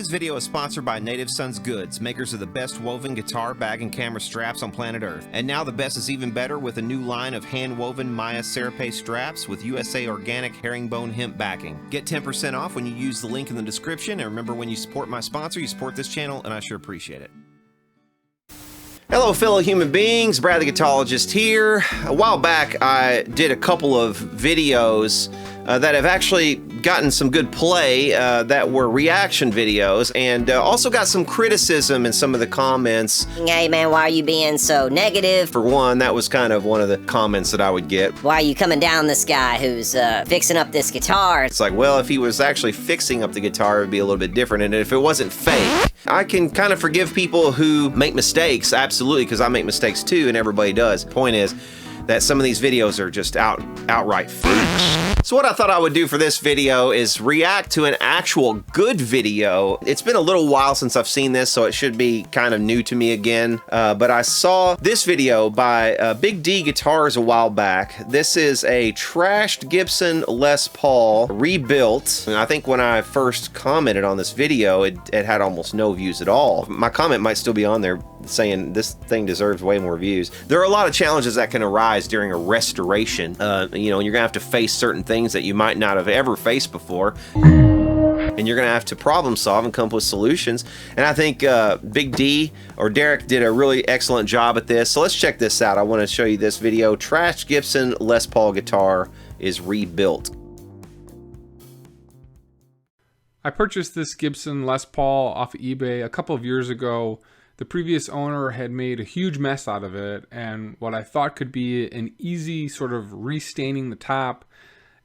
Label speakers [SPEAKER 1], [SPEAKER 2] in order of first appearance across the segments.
[SPEAKER 1] Today's video is sponsored by Native Sons Goods, makers of the best woven guitar, bag, and camera straps on planet Earth. And now the best is even better with a new line of hand-woven Maya Serape straps with USA organic herringbone hemp backing. Get 10% off when you use the link in the description, and remember, when you support my sponsor, you support this channel, and I sure appreciate it. Hello fellow human beings, Brad the Guitarologist here. A while back I did a couple of videos that have actually gotten some good play that were reaction videos, and also got some criticism in some of the comments.
[SPEAKER 2] Hey man, why are you being so negative?
[SPEAKER 1] For one, that was kind of one of the comments that I would get.
[SPEAKER 2] Why are you coming down this guy who's fixing up this guitar?
[SPEAKER 1] It's like, well, if he was actually fixing up the guitar, it would be a little bit different, and if it wasn't fake. I can kind of forgive people who make mistakes, absolutely, because I make mistakes too, and everybody does. Point is that some of these videos are just outright fakes. So what I thought I would do for this video is react to an actual good video. It's been a little while since I've seen this, so it should be kind of new to me again. But I saw this video by BigDGuitars a while back. This is a trashed Gibson Les Paul rebuilt. And I think when I first commented on this video, it had almost no views at all. My comment might still be on there saying this thing deserves way more views. There are a lot of challenges that can arise during a restoration. You know, you're gonna have to face certain things that you might not have ever faced before, and you're gonna have to problem solve and come up with solutions. And I think Big D or Derek did a really excellent job at this. So let's check this out. I want to show you this video. Trashed Gibson Les Paul guitar is rebuilt.
[SPEAKER 3] I purchased this Gibson Les Paul off of eBay a couple of years ago. The previous owner had made a huge mess out of it, and what I thought could be an easy sort of restaining the top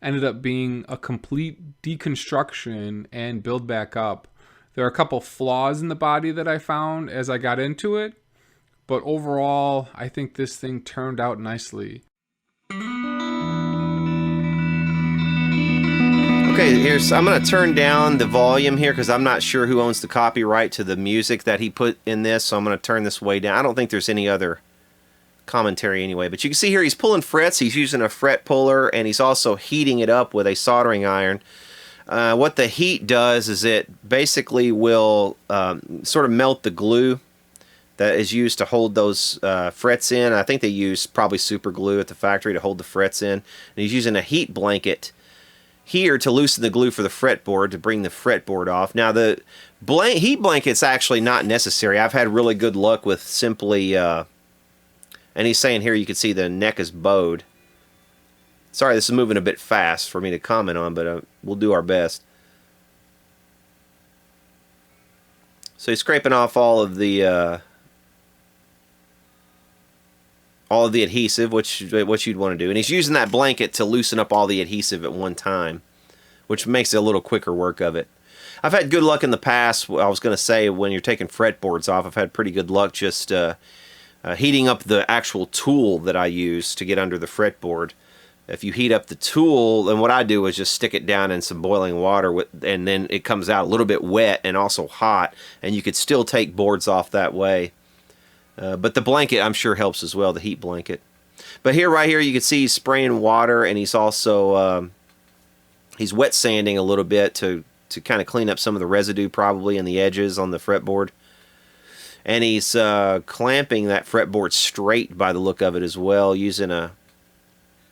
[SPEAKER 3] ended up being a complete deconstruction and build back up. There are a couple flaws in the body that I found as I got into it, but overall I think this thing turned out nicely.
[SPEAKER 1] Okay, I'm going to turn down the volume here because I'm not sure who owns the copyright to the music that he put in this, so I'm going to turn this way down. I don't think there's any other commentary anyway, but you can see here he's pulling frets. He's using a fret puller, and he's also heating it up with a soldering iron. What the heat does is it basically will sort of melt the glue that is used to hold those frets in. I think they use probably super glue at the factory to hold the frets in. And he's using a heat blanket here to loosen the glue for the fretboard, to bring the fretboard off. Now the heat blanket's actually not necessary. I've had really good luck with simply, and he's saying here you can see the neck is bowed. Sorry, this is moving a bit fast for me to comment on, but we'll do our best. So he's scraping off all of the adhesive, what you'd want to do. And he's using that blanket to loosen up all the adhesive at one time, which makes it a little quicker work of it. I've had good luck in the past. I was going to say, when you're taking fretboards off, I've had pretty good luck just heating up the actual tool that I use to get under the fretboard. If you heat up the tool, then what I do is just stick it down in some boiling water, and then it comes out a little bit wet and also hot, and you could still take boards off that way. But the blanket, I'm sure, helps as well, the heat blanket. But here, right here, you can see he's spraying water, and he's also he's wet sanding a little bit to kind of clean up some of the residue probably in the edges on the fretboard. And he's clamping that fretboard straight by the look of it as well, using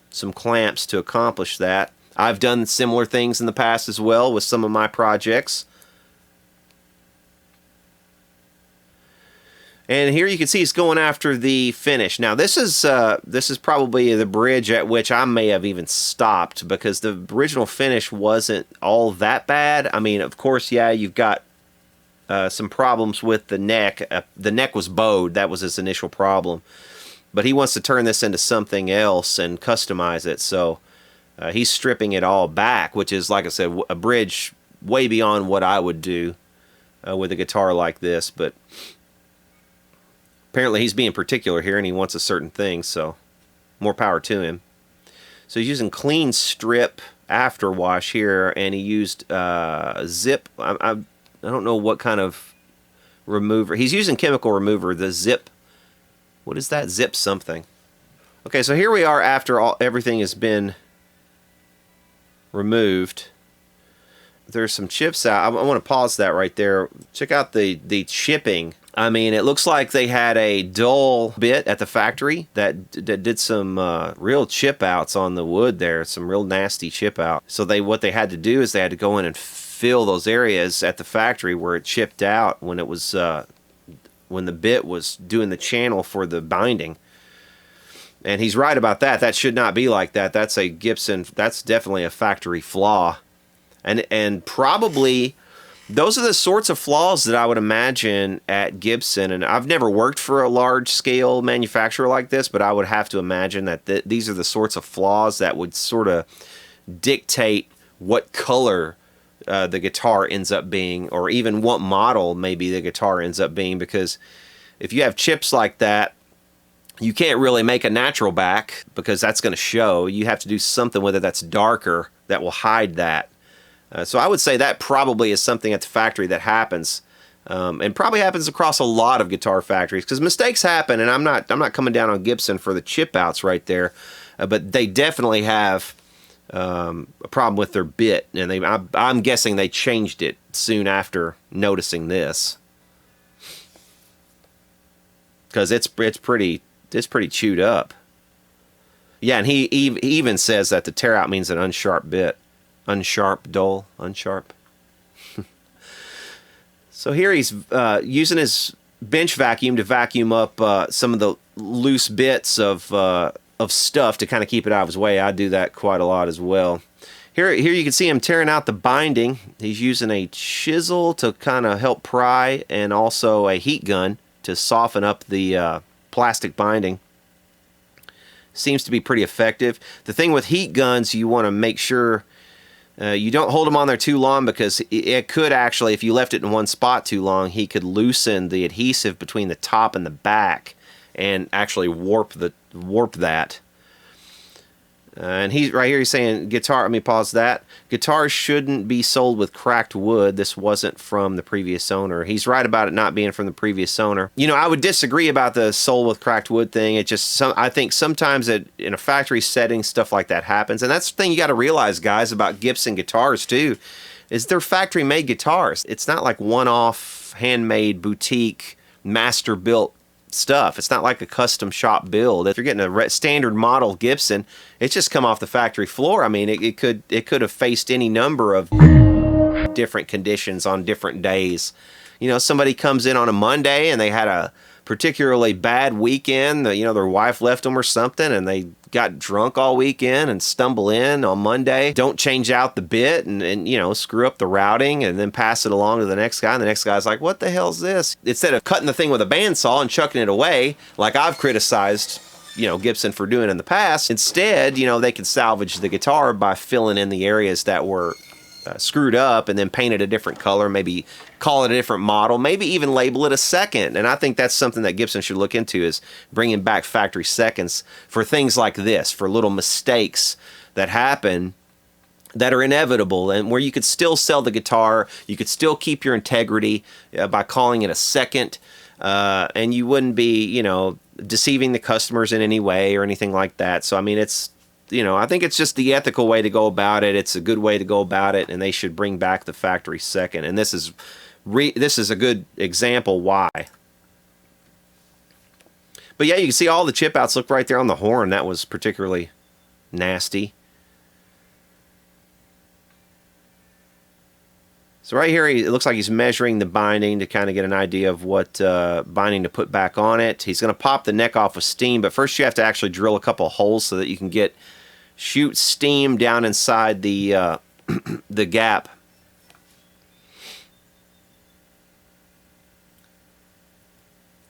[SPEAKER 1] some clamps to accomplish that. I've done similar things in the past as well with some of my projects. And here you can see he's going after the finish. Now this is probably the bridge at which I may have even stopped, because the original finish wasn't all that bad. I mean, of course, yeah, you've got some problems with the neck. The neck was bowed. That was his initial problem. But he wants to turn this into something else and customize it. So he's stripping it all back, which is, like I said, a bridge way beyond what I would do with a guitar like this. But apparently he's being particular here, and he wants a certain thing, so more power to him. So he's using clean strip after wash here, and he used zip. I don't know what kind of remover. He's using chemical remover, the zip. What is that? Zip something. Okay, so here we are after everything has been removed. there's some chips out. I want to pause that right there. Check out the chipping. I mean, it looks like they had a dull bit at the factory that did some real chip outs on the wood there, some real nasty chip out. So what they had to do is they had to go in and fill those areas at the factory where it chipped out when it was when the bit was doing the channel for the binding. And he's right about that. That should not be like that. That's a Gibson. That's definitely a factory flaw. And probably those are the sorts of flaws that I would imagine at Gibson. And I've never worked for a large scale manufacturer like this, but I would have to imagine that these are the sorts of flaws that would sort of dictate what color the guitar ends up being, or even what model maybe the guitar ends up being. Because if you have chips like that, you can't really make a natural back because that's going to show. You have to do something with it that's darker that will hide that. So I would say that probably is something at the factory that happens, and probably happens across a lot of guitar factories, because mistakes happen. And I'm not coming down on Gibson for the chip outs right there, but they definitely have a problem with their bit, and I'm guessing they changed it soon after noticing this, because it's pretty chewed up. Yeah, and he even says that the tear out means an unsharp bit. Unsharp, dull, unsharp. So here he's using his bench vacuum to vacuum up some of the loose bits of stuff to kind of keep it out of his way. I do that quite a lot as well. Here you can see him tearing out the binding. He's using a chisel to kind of help pry, and also a heat gun to soften up the plastic binding. Seems to be pretty effective. The thing with heat guns, you want to make sure you don't hold them on there too long, because it could actually, if you left it in one spot too long, he could loosen the adhesive between the top and the back and actually warp that. And he's right here, he's saying guitar, let me pause that. Guitars shouldn't be sold with cracked wood. This wasn't from the previous owner. He's right about it not being from the previous owner. You know, I would disagree about the sold with cracked wood thing. It just, I think sometimes in a factory setting, stuff like that happens. And that's the thing you got to realize, guys, about Gibson guitars too, is they're factory made guitars. It's not like one-off, handmade, boutique, master built stuff. It's not like a custom shop build. If you're getting a standard model Gibson, it's just come off the factory floor. I mean, it could have faced any number of different conditions on different days. You know, somebody comes in on a Monday and they had a particularly bad weekend. You know, their wife left them or something, and they got drunk all weekend and stumble in on Monday, don't change out the bit, and you know, screw up the routing, and then pass it along to the next guy, and the next guy's like, what the hell's this? Instead of cutting the thing with a bandsaw and chucking it away, like I've criticized, you know, Gibson for doing in the past, instead, you know, they can salvage the guitar by filling in the areas that were screwed up, and then paint it a different color, maybe call it a different model, maybe even label it a second. And I think that's something that Gibson should look into, is bringing back factory seconds for things like this, for little mistakes that happen that are inevitable, and where you could still sell the guitar, you could still keep your integrity by calling it a second, and you wouldn't be, you know, deceiving the customers in any way or anything like that. So I mean, it's, you know, I think it's just the ethical way to go about it. It's a good way to go about it, and they should bring back the factory second. And this is a good example why. But yeah, you can see all the chip outs. Look right there on the horn. That was particularly nasty. So right here, it looks like he's measuring the binding to kind of get an idea of what binding to put back on it. He's going to pop the neck off with steam, but first you have to actually drill a couple of holes so that you can shoot steam down inside the the gap.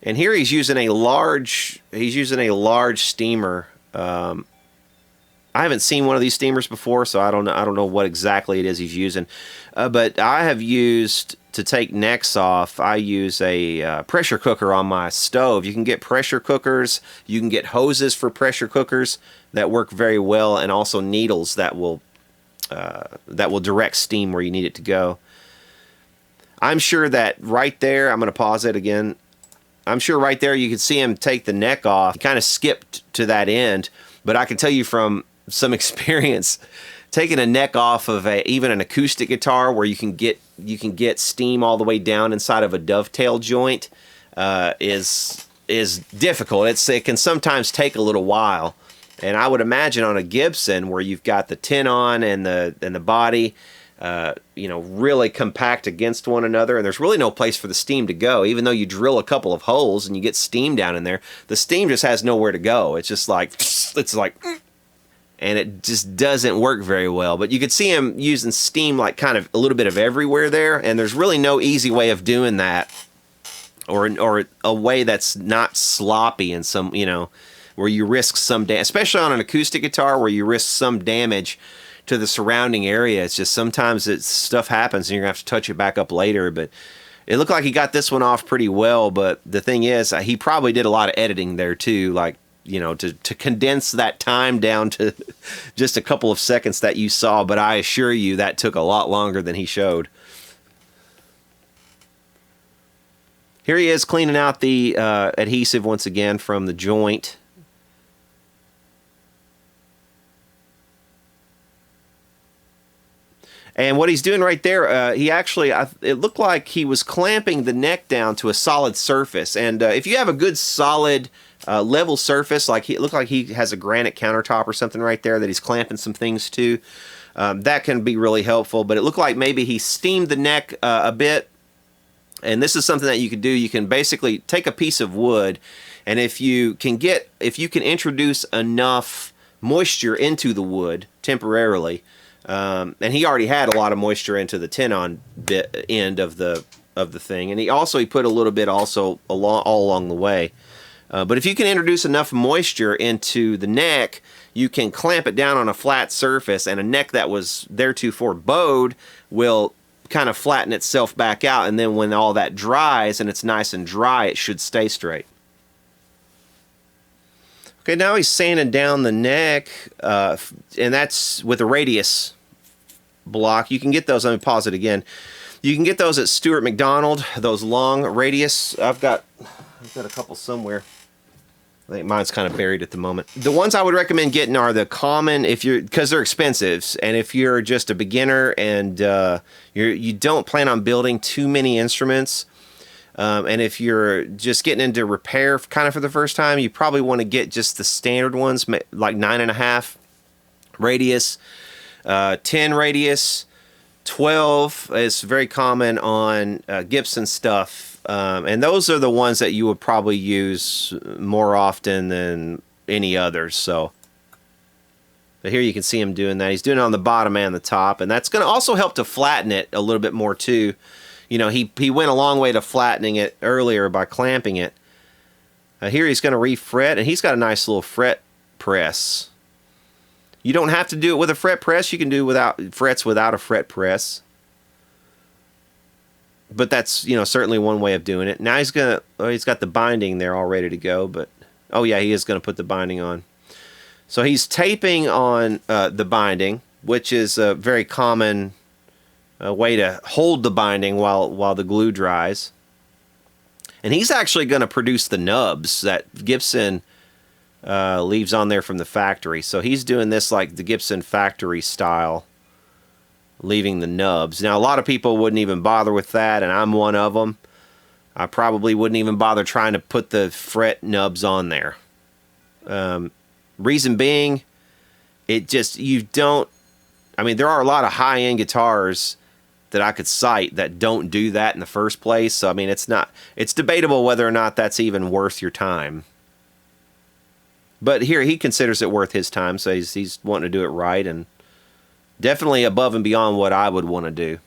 [SPEAKER 1] And here he's using a large steamer. I haven't seen one of these steamers before, so I don't know what exactly it is he's using. But I have used, to take necks off, I use a pressure cooker on my stove. You can get pressure cookers, you can get hoses for pressure cookers that work very well, and also needles that will direct steam where you need it to go. I'm sure that right there, I'm going to pause it again. I'm sure right there you can see him take the neck off. He kind of skipped to that end, but I can tell you from some experience, taking a neck off of even an acoustic guitar where you can get steam all the way down inside of a dovetail joint is difficult. It can sometimes take a little while, and I would imagine on a Gibson where you've got the tin on and the body, really compact against one another, and there's really no place for the steam to go. Even though you drill a couple of holes and you get steam down in there, the steam just has nowhere to go. It's just like and it just doesn't work very well. But you could see him using steam like kind of a little bit of everywhere there, and there's really no easy way of doing that, or a way that's not sloppy and some, where you risk some damage, especially on an acoustic guitar where you risk some damage to the surrounding area. It's just sometimes stuff happens and you're gonna have to touch it back up later. But it looked like he got this one off pretty well. But the thing is, he probably did a lot of editing there too, like, to condense that time down to just a couple of seconds that you saw. But I assure you that took a lot longer than he showed. Here he is cleaning out the adhesive once again from the joint. And what he's doing right there, he actually, it looked like he was clamping the neck down to a solid surface. And if you have a good solid level surface, like it looked like he has a granite countertop or something right there that he's clamping some things to, that can be really helpful. But it looked like maybe he steamed the neck a bit. And this is something that you could do. You can basically take a piece of wood, and if you can introduce enough moisture into the wood temporarily, and he already had a lot of moisture into the tin-on end of the thing, and he put a little bit also all along the way. But if you can introduce enough moisture into the neck, you can clamp it down on a flat surface, and a neck that was theretofore bowed will kind of flatten itself back out, and then when all that dries and it's nice and dry, it should stay straight. Okay, now he's sanding down the neck, and that's with a radius block. You can get those. Let me pause it again. You can get those at Stuart McDonald, those long radius. I've got a couple somewhere. I think mine's kind of buried at the moment. The ones I would recommend getting are the common, because they're expensive, and if you're just a beginner and you don't plan on building too many instruments, and if you're just getting into repair kind of for the first time, you probably want to get just the standard ones, like 9.5 radius, 10 radius, 12 is very common on Gibson stuff. And those are the ones that you would probably use more often than any others. So here you can see him doing that. He's doing it on the bottom and the top, and that's going to also help to flatten it a little bit more too. He went a long way to flattening it earlier by clamping it. Here he's going to refret, and he's got a nice little fret press. You don't have to do it with a fret press. You can do frets without a fret press. But that's, certainly one way of doing it. Now he's got the binding there all ready to go, but oh yeah, he is going to put the binding on. So he's taping on the binding, which is a very common way to hold the binding while the glue dries. And he's actually going to produce the nubs that Gibson leaves on there from the factory. So he's doing this like the Gibson factory style, leaving the nubs. Now, a lot of people wouldn't even bother with that, and I'm one of them. I probably wouldn't even bother trying to put the fret nubs on there. Reason being, there are a lot of high-end guitars that I could cite that don't do that in the first place. So, it's debatable whether or not that's even worth your time. But here, he considers it worth his time, so he's wanting to do it right, and definitely above and beyond what I would want to do.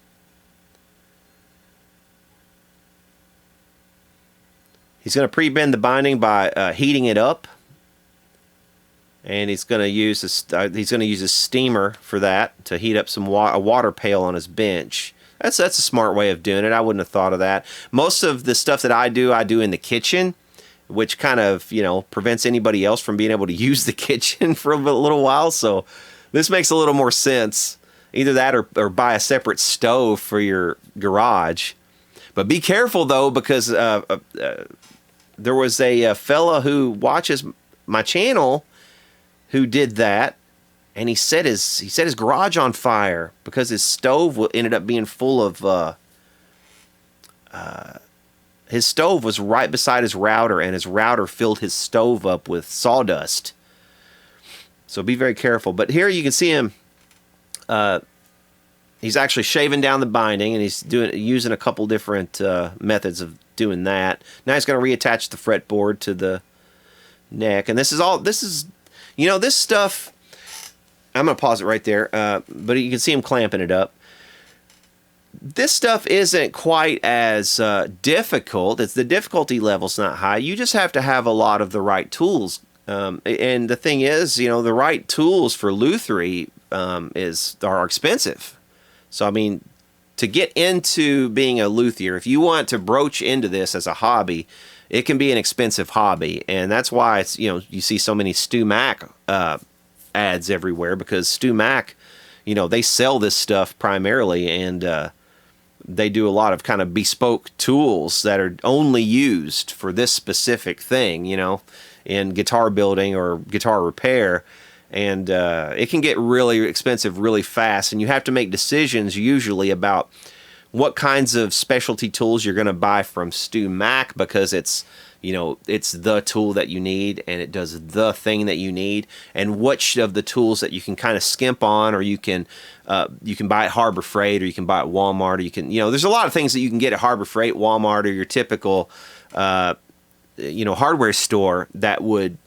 [SPEAKER 1] He's going to pre-bend the binding by heating it up, and he's going to use a steamer for that to heat up a water pail on his bench. That's a smart way of doing it. I wouldn't have thought of that. Most of the stuff that I do in the kitchen, which kind of prevents anybody else from being able to use the kitchen for a little while. So this makes a little more sense. Either that or buy a separate stove for your garage. But be careful, though, because there was a fella who watches my channel who did that. and he set his garage on fire because his stove ended up being full of his stove was right beside his router, and his router filled his stove up with sawdust. So be very careful. But here you can see him. He's actually shaving down the binding, and he's using a couple different methods of doing that. Now he's going to reattach the fretboard to the neck, and this is you know, this stuff. I'm going to pause it right there, but you can see him clamping it up. This stuff isn't quite as difficult. The difficulty level's not high. You just have to have a lot of the right tools. And the thing is, you know, the right tools for lutherie are expensive. So, I mean, to get into being a luthier, if you want to broach into this as a hobby, it can be an expensive hobby. And that's why it's, you know, you see so many Stu Mac ads everywhere, because Stu Mac, you know, they sell this stuff primarily, and they do a lot of kind of bespoke tools that are only used for this specific thing, you know, in guitar building or guitar repair. And it can get really expensive really fast, and you have to make decisions usually about what kinds of specialty tools you're going to buy from Stu Mac, because it's, you know, it's the tool that you need, and it does the thing that you need, and which of the tools that you can kind of skimp on, or you can buy at Harbor Freight, or you can buy at Walmart, or you can, you know, there's a lot of things that you can get at Harbor Freight, Walmart, or your typical, you know, hardware store that would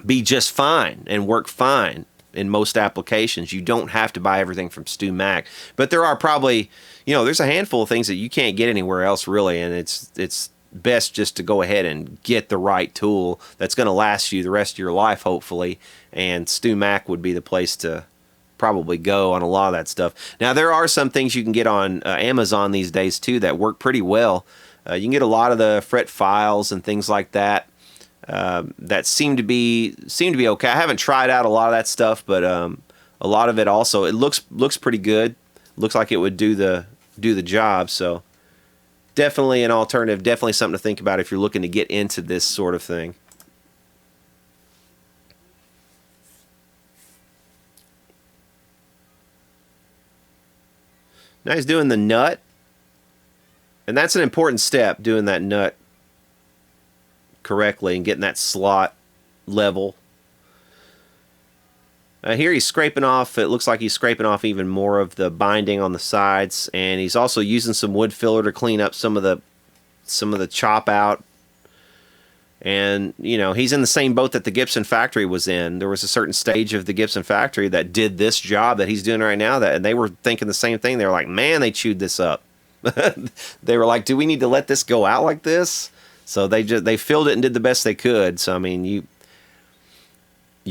[SPEAKER 1] be just fine and work fine in most applications. You don't have to buy everything from Stu Mac, but there are probably, you know, there's a handful of things that you can't get anywhere else really, and it's best just to go ahead and get the right tool that's going to last you the rest of your life, hopefully. And Stu Mac would be the place to probably go on a lot of that stuff. Now, there are some things you can get on Amazon these days too that work pretty well. You can get a lot of the fret files and things like that that seem to be okay. I haven't tried out a lot of that stuff, but a lot of it also, it looks pretty good. Looks like it would do the job. So definitely an alternative, definitely something to think about if you're looking to get into this sort of thing. Now he's doing the nut, and that's an important step, doing that nut correctly and getting that slot level. Here he's scraping off, it looks like he's scraping off even more of the binding on the sides, and he's also using some wood filler to clean up some of the chop out. And, you know, he's in the same boat that the Gibson factory was in. There was a certain stage of the Gibson factory that did this job that he's doing right now, and they were thinking the same thing. They were like, man, they chewed this up. They were like, do we need to let this go out like this? So they filled it and did the best they could. So, I mean, you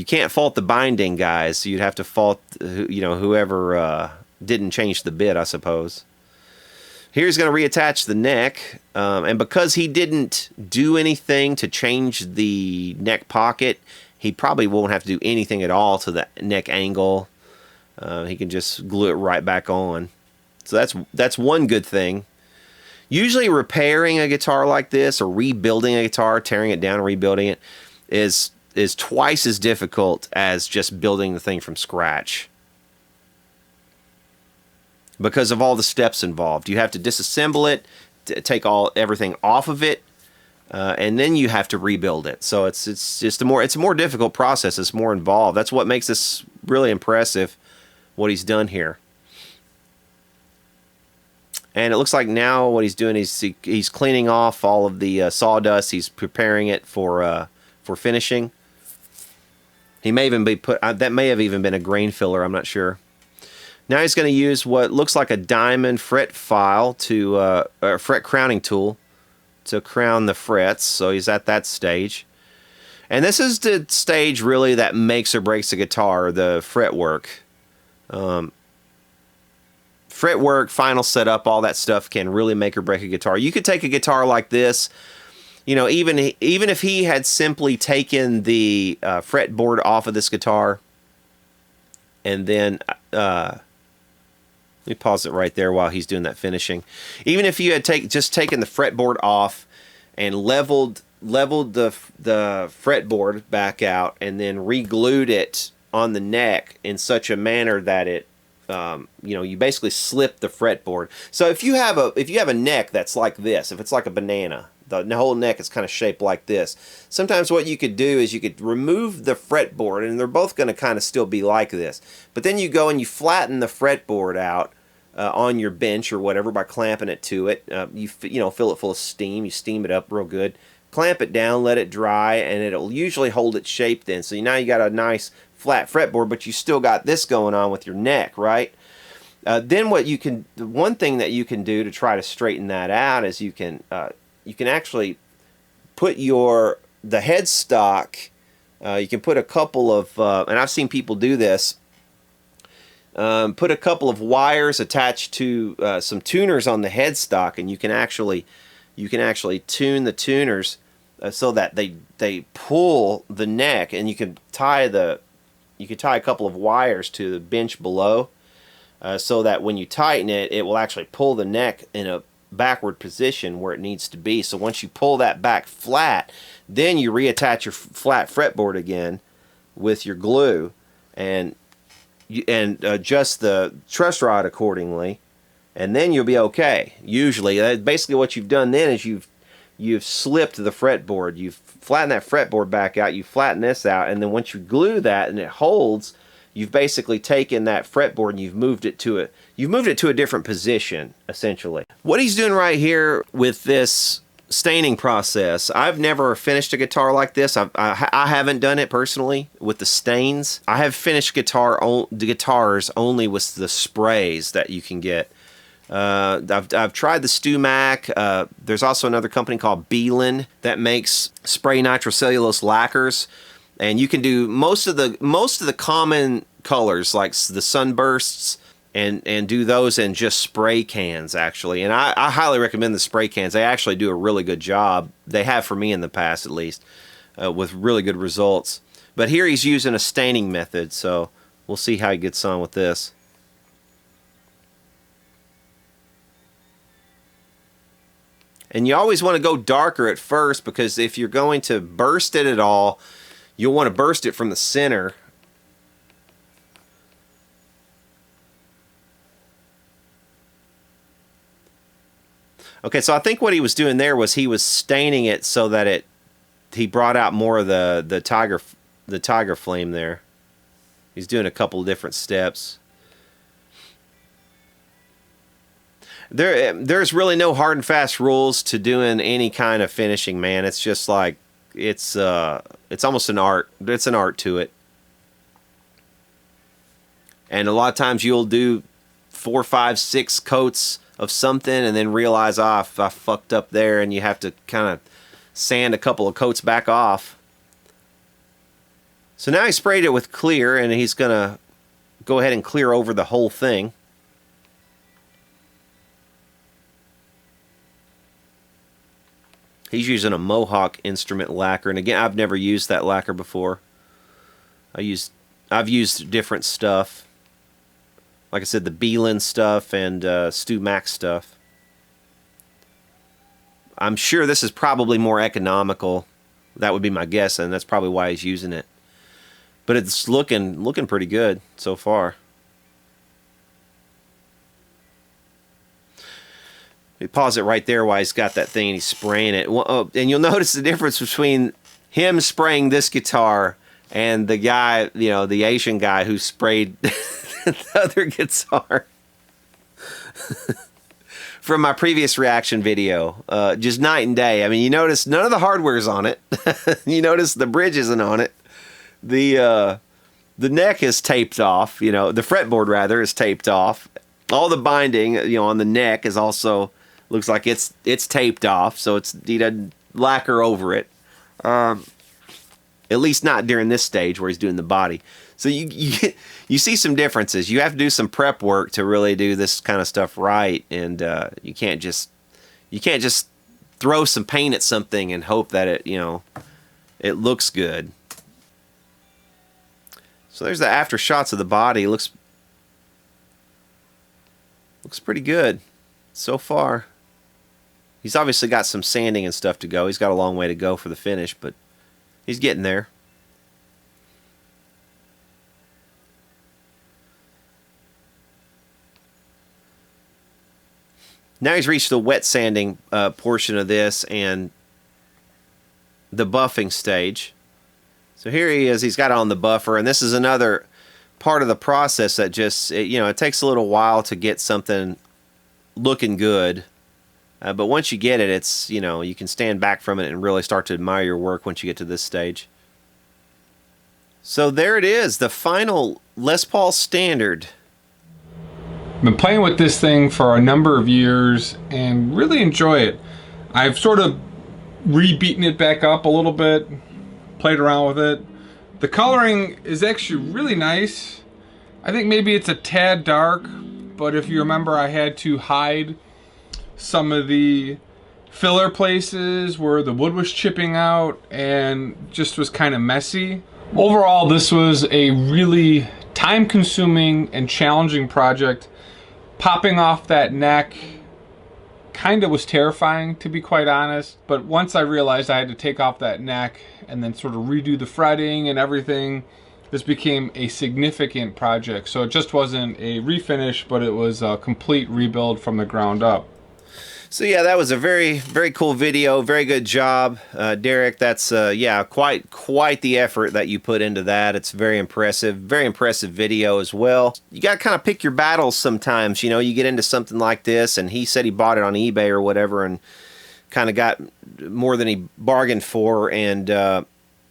[SPEAKER 1] can't fault the binding guys. You'd have to fault, you know, whoever didn't change the bit, I suppose. Here he's going to reattach the neck, and because he didn't do anything to change the neck pocket, he probably won't have to do anything at all to the neck angle. He can just glue it right back on. So that's one good thing. Usually repairing a guitar like this, or rebuilding a guitar, tearing it down and rebuilding it, is twice as difficult as just building the thing from scratch, because of all the steps involved. You have to disassemble it, take everything off of it, and then you have to rebuild it. So it's just it's a more difficult process. It's more involved. That's what makes this really impressive, what he's done here. And it looks like now what he's doing is he's cleaning off all of the sawdust. He's preparing it for finishing. He may even be that may have even been a grain filler, I'm not sure. Now he's going to use what looks like a diamond fret file fret crowning tool to crown the frets. So he's at that stage. And this is the stage really that makes or breaks the guitar, the fretwork. Fretwork, final setup, all that stuff can really make or break a guitar. You could take a guitar like this, you know, even if he had simply taken the fretboard off of this guitar, and then let me pause it right there while he's doing that finishing. Even if you had just taken the fretboard off and leveled the fretboard back out, and then re-glued it on the neck in such a manner that it, you know, you basically slip the fretboard. So if you have a neck that's like this, if it's like a banana, the whole neck is kind of shaped like this. Sometimes what you could do is you could remove the fretboard, and they're both going to kind of still be like this. But then you go and you flatten the fretboard out on your bench or whatever by clamping it to it. You know, fill it full of steam. You steam it up real good. Clamp it down, let it dry, and it'll usually hold its shape then. So now you got a nice flat fretboard, but you still got this going on with your neck, right? Then one thing that you can do to try to straighten that out is you can actually put the headstock, you can put a couple of, and I've seen people do this, put a couple of wires attached to some tuners on the headstock, and you can actually tune the tuners so that they pull the neck, and you can tie a couple of wires to the bench below, so that when you tighten it, it will actually pull the neck in a backward position where it needs to be. So once you pull that back flat, then you reattach your flat fretboard again with your glue, and adjust the truss rod accordingly, and then you'll be okay. Usually, basically what you've done then is you've slipped the fretboard. You've flattened that fretboard back out. You flatten this out, and then once you glue that and it holds, you've basically taken that fretboard and you've moved it to a different position, essentially. What he's doing right here with this staining process, I've never finished a guitar like this. I haven't done it personally with the stains. I have finished guitars only with the sprays that you can get. I've tried the StewMac. There's also another company called Beelin that makes spray nitrocellulose lacquers, and you can do most of the common colors like the sunbursts and do those in just spray cans, actually. And I highly recommend the spray cans. They actually do a really good job. They have for me in the past, at least, with really good results. But here he's using a staining method, so we'll see how he gets on with this. And you always want to go darker at first, because if you're going to burst it at all, you'll want to burst it from the center. Okay, so I think what he was doing there was he was staining it so that he brought out more of the tiger flame there. He's doing a couple of different steps. There's really no hard and fast rules to doing any kind of finishing, man. It's just like it's almost an art. It's an art to it. And a lot of times you'll do 4, 5, 6 coats of something and then realize, I fucked up there, and you have to kind of sand a couple of coats back off. So now he sprayed it with clear, and he's gonna go ahead and clear over the whole thing. He's using a Mohawk instrument lacquer, and again, I've never used that lacquer before. I've used different stuff. Like I said, the Beelin stuff and StewMac stuff. I'm sure this is probably more economical. That would be my guess, and that's probably why he's using it. But it's looking pretty good so far. We pause it right there while he's got that thing and he's spraying it. And you'll notice the difference between him spraying this guitar and the guy, you know, the Asian guy who sprayed the other guitar. From my previous reaction video. Just night and day. I mean, you notice none of the hardware's on it. You notice the bridge isn't on it. The neck is taped off, you know, the fretboard rather is taped off. All the binding, you know, on the neck is also looks like it's taped off, so he doesn't lacquer over it. At least not during this stage where he's doing the body. So you see some differences. You have to do some prep work to really do this kind of stuff right, and you can't just throw some paint at something and hope that it looks good. So there's the after shots of the body. Looks pretty good so far. He's obviously got some sanding and stuff to go. He's got a long way to go for the finish, but he's getting there. Now he's reached the wet sanding portion of this and the buffing stage. So here he is, he's got it on the buffer, and this is another part of the process that just, it takes a little while to get something looking good. But once you get it, it's, you can stand back from it and really start to admire your work once you get to this stage. So there it is, the final Les Paul Standard.
[SPEAKER 3] I've been playing with this thing for a number of years and really enjoy it. I've sort of re-beaten it back up a little bit, played around with it. The coloring is actually really nice. I think maybe it's a tad dark, but if you remember, I had to hide some of the filler places where the wood was chipping out and just was kind of messy. Overall, this was a really time-consuming and challenging project. Popping off that neck kind of was terrifying, to be quite honest, but once I realized I had to take off that neck and then sort of redo the fretting and everything, this became a significant project. So it just wasn't a refinish, but it was a complete rebuild from the ground up.
[SPEAKER 1] So yeah, that was a very, very cool video. Very good job, Derek. That's yeah, quite the effort that you put into that. It's very impressive video as well. You got to kind of pick your battles sometimes. You get into something like this, and he said he bought it on eBay or whatever, and kind of got more than he bargained for. And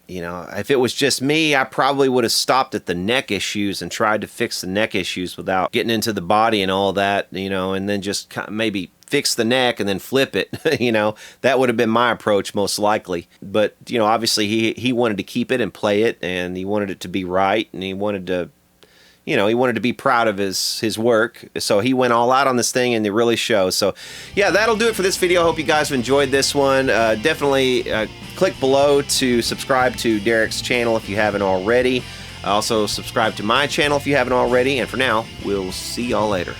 [SPEAKER 1] if it was just me, I probably would have stopped at the neck issues and tried to fix the neck issues without getting into the body and all that. And then just maybe fix the neck and then flip it. That would have been my approach most likely. But obviously he wanted to keep it and play it, and he wanted it to be right, and he wanted to be proud of his work. So he went all out on this thing, and it really shows. So yeah, that'll do it for this video. I hope you guys have enjoyed this one. Definitely click below to subscribe to Derek's channel if you haven't already. Also subscribe to my channel if you haven't already. And for now, we'll see y'all later.